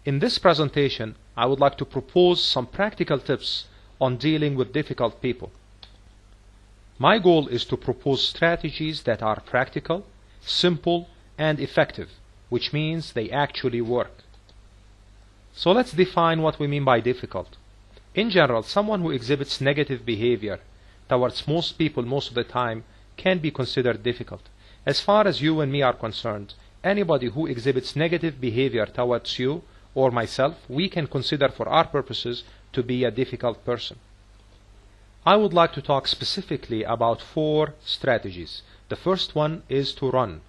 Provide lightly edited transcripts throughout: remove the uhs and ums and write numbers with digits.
In this presentation, I would like to propose some practical tips on dealing with difficult people. My goal is to propose strategies that are practical, simple, and effective, which means they actually work. So let's define what we mean by difficult. In general, someone who exhibits negative behavior towards most people most of the time can be considered difficult. As far as you and me are concerned, anybody who exhibits negative behavior towards you or myself, we can consider for our purposes to be a difficult person. I would like to talk specifically about 4 strategies. The first one is to run.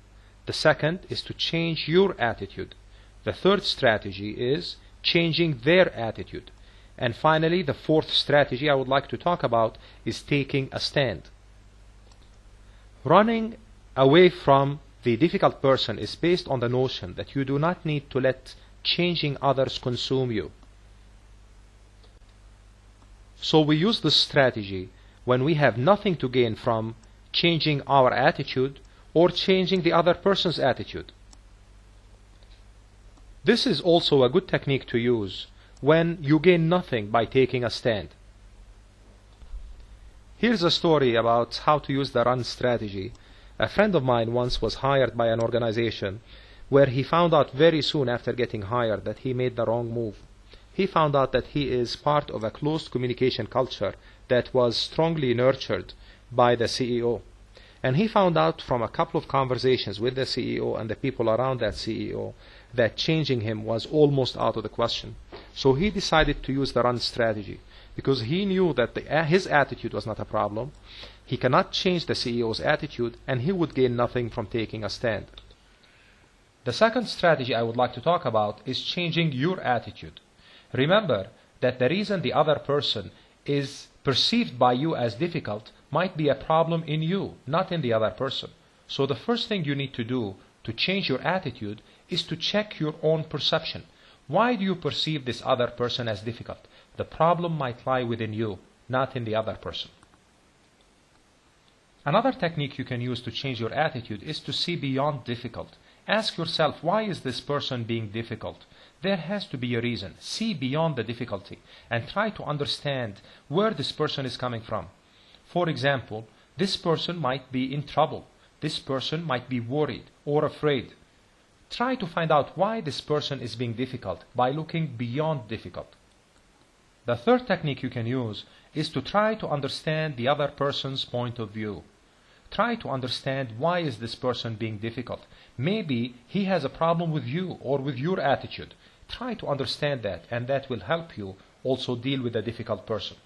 The second is to change your attitude. The third strategy is changing their attitude. And finally, the 4th strategy I would like to talk about is taking a stand. Running away from the difficult person is based on the notion that you do not need to let changing others consume you. So we use this strategy when we have nothing to gain from changing our attitude or changing the other person's attitude. This is also a good technique to use when you gain nothing by taking a stand. Here's a story about how to use the run strategy. A friend of mine once was hired by an organization where he found out very soon after getting hired that he made the wrong move. He found out that he is part of a closed communication culture that was strongly nurtured by the CEO. And he found out from a couple of conversations with the CEO and the people around that CEO that changing him was almost out of the question. So he decided to use the run strategy because he knew that his attitude was not a problem. He cannot change the CEO's attitude, and he would gain nothing from taking a stand. The second strategy I would like to talk about is changing your attitude. Remember that the reason the other person is perceived by you as difficult might be a problem in you, not in the other person. So the first thing you need to do to change your attitude is to check your own perception. Why do you perceive this other person as difficult? The problem might lie within you, not in the other person. Another technique you can use to change your attitude is to see beyond difficult. Ask yourself, why is this person being difficult? There has to be a reason. See beyond the difficulty and try to understand where this person is coming from. For example, this person might be in trouble. This person might be worried or afraid. Try to find out why this person is being difficult by looking beyond difficult. The third technique you can use is to try to understand the other person's point of view. Try to understand why is this person being difficult. Maybe he has a problem with you or with your attitude. Try to understand that, and that will help you also deal with a difficult person.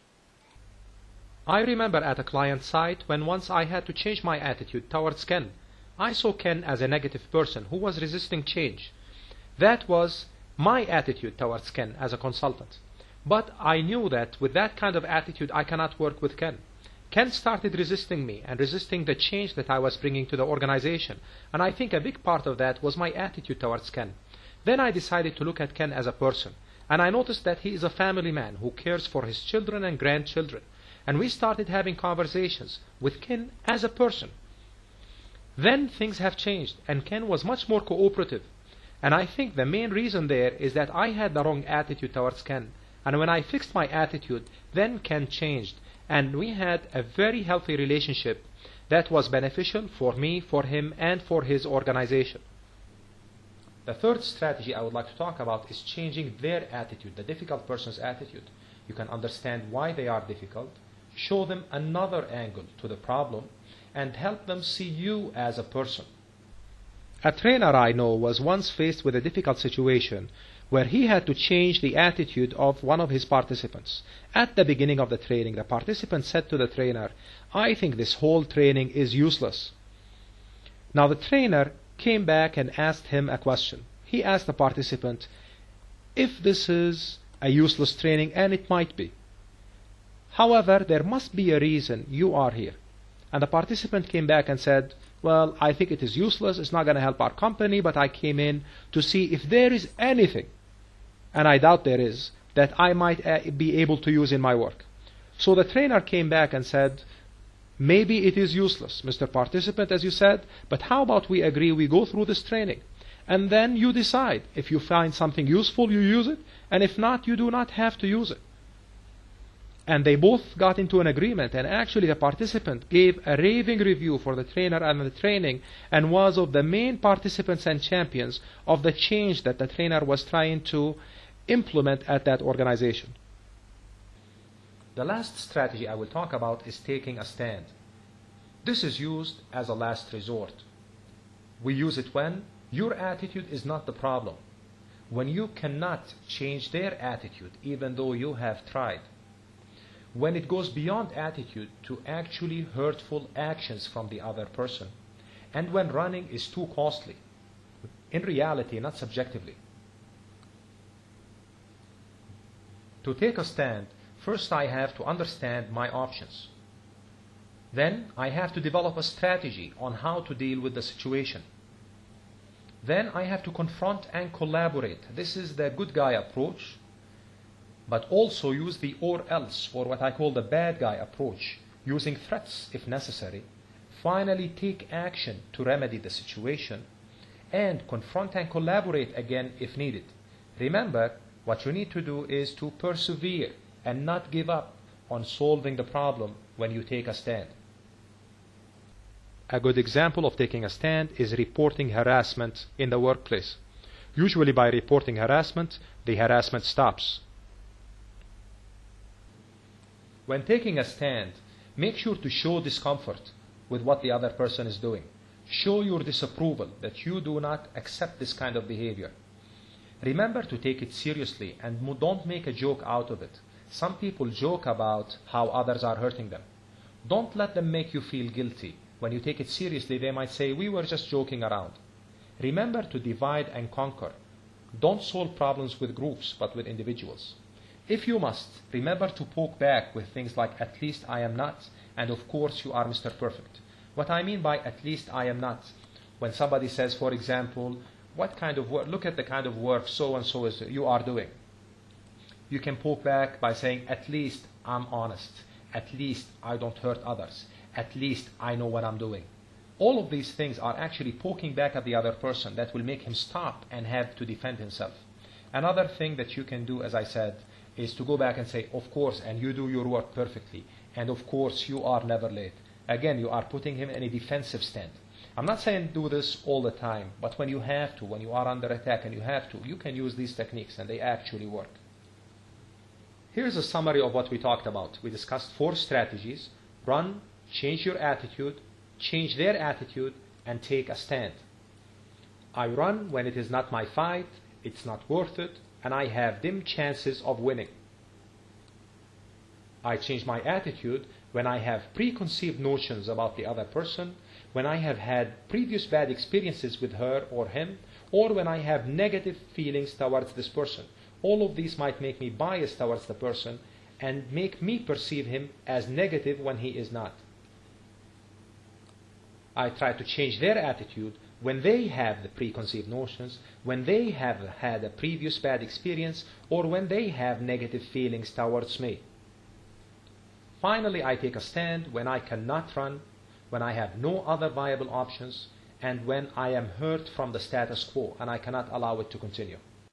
I remember at a client site when once I had to change my attitude towards Ken. I saw Ken as a negative person who was resisting change. That was my attitude towards Ken as a consultant. But I knew that with that kind of attitude I cannot work with Ken. Ken started resisting me and resisting the change that I was bringing to the organization. And I think a big part of that was my attitude towards Ken. Then I decided to look at Ken as a person. And I noticed that he is a family man who cares for his children and grandchildren. And we started having conversations with Ken as a person. Then things have changed and Ken was much more cooperative. And I think the main reason there is that I had the wrong attitude towards Ken. And when I fixed my attitude, then Ken changed. And we had a very healthy relationship that was beneficial for me, for him, and for his organization. The third strategy I would like to talk about is changing their attitude, the difficult person's attitude. You can understand why they are difficult, show them another angle to the problem, and help them see you as a person. A trainer I know was once faced with a difficult situation where he had to change the attitude of one of his participants. At the beginning of the training, the participant said to the trainer, "I think this whole training is useless." Now the trainer came back and asked him a question. He asked the participant, "If this is a useless training, and it might be, however, there must be a reason you are here." And the participant came back and said, "Well, I think it is useless, it's not going to help our company, but I came in to see if there is anything, and I doubt there is, that I might be able to use in my work." So the trainer came back and said, "Maybe it is useless, Mr. Participant, as you said, but how about we agree we go through this training, And then you decide. If you find something useful, you use it. And if not, you do not have to use it. And they both got into an agreement, and actually the participant gave a raving review for the trainer and the training, and was of the main participants and champions of the change that the trainer was trying to implement at that organization. The last strategy I will talk about is taking a stand. This is used as a last resort. We use it when your attitude is not the problem, when you cannot change their attitude even though you have tried, when it goes beyond attitude to actually hurtful actions from the other person, and when running is too costly, in reality, not subjectively. To take a stand, first I have to understand my options. Then I have to develop a strategy on how to deal with the situation. Then I have to confront and collaborate. This is the good guy approach, but also use the or else, or what I call the bad guy approach, using threats if necessary. Finally, take action to remedy the situation, and confront and collaborate again if needed. Remember, what you need to do is to persevere and not give up on solving the problem when you take a stand. A good example of taking a stand is reporting harassment in the workplace. Usually by reporting harassment, the harassment stops. When taking a stand, make sure to show discomfort with what the other person is doing. Show your disapproval that you do not accept this kind of behavior. Remember to take it seriously and don't make a joke out of it. Some people joke about how others are hurting them. Don't let them make you feel guilty. When you take it seriously, they might say, we were just joking around. Remember to divide and conquer. Don't solve problems with groups, but with individuals. If you must, remember to poke back with things like, at least I am not, and of course you are Mr. Perfect. What I mean by at least I am not, when somebody says, for example, what kind of work, look at the kind of work so-and-so is you are doing. You can poke back by saying, at least I'm honest. At least I don't hurt others. At least I know what I'm doing. All of these things are actually poking back at the other person that will make him stop and have to defend himself. Another thing that you can do, as I said, is to go back and say, of course, and you do your work perfectly, and of course you are never late. Again, you are putting him in a defensive stand. I'm not saying do this all the time, but when you have to, when you are under attack and you have to, you can use these techniques and they actually work. Here's a summary of what we talked about. We discussed 4 strategies: run, change your attitude, change their attitude, and take a stand. I run when it is not my fight, it's not worth it, and I have dim chances of winning. I change my attitude when I have preconceived notions about the other person, when I have had previous bad experiences with her or him, or when I have negative feelings towards this person. All of these might make me biased towards the person and make me perceive him as negative when he is not. I try to change their attitude when they have the preconceived notions, when they have had a previous bad experience, or when they have negative feelings towards me. Finally, I take a stand when I cannot run, when I have no other viable options, and when I am hurt from the status quo and I cannot allow it to continue.